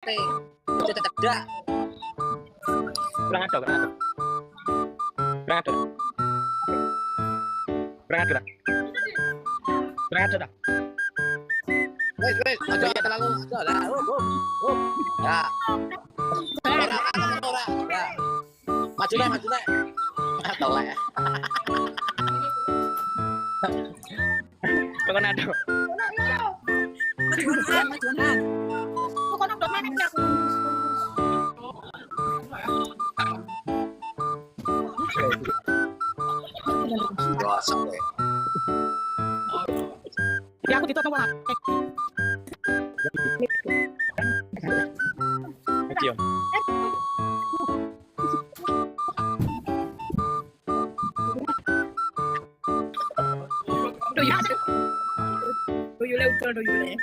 ate. Ojo cedak. Kurang ada. Wes, ojo terlalu lah. Ya. Ora. Ya. Maju nek. Tolek. Kurang ada. Majuan. Kok ono dok menek aku. Gosok kowe. Ya aku ditoto wae. Kecil. Doyule utul doyule.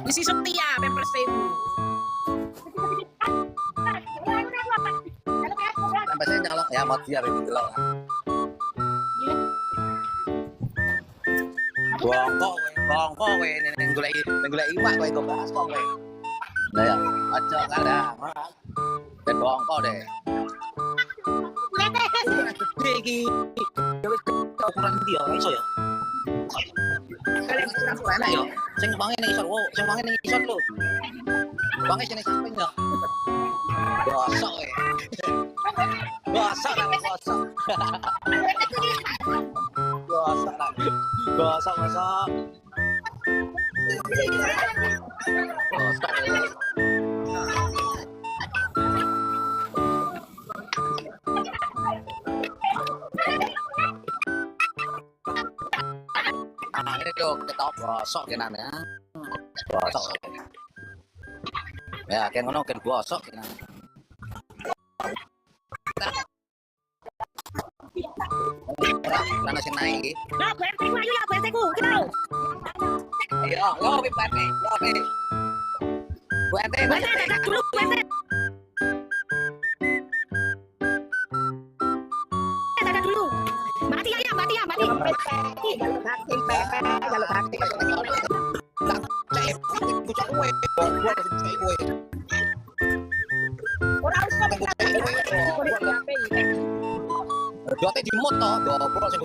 Isi setia Pampers 1000. Sampai saya nyolok ya mau biar itu loh. Bongkok kowe ning golek iwak kowe kok bahas kok kowe. Lah ya, aja kada. Ben bongkok deh. Gede iki. Ya wis ukuran ndi ya iso ya. Kalian kurang enak ya. Sing wangi ning isor lho. Wangi sing samping ya. Gosok kowe. Gosok. Ini tuh kita gosok kan ya. Gosok. Ya, kan ngono kan gosok kan. Lana sing naik iki. Lah, BRT-ku ayo lah BRT-ku. Kita. Yo, BRT. BRT Dulu BRT. Dadah dulu. Mati. Jalur bakti. Ora usah Jote di moto, goblok sing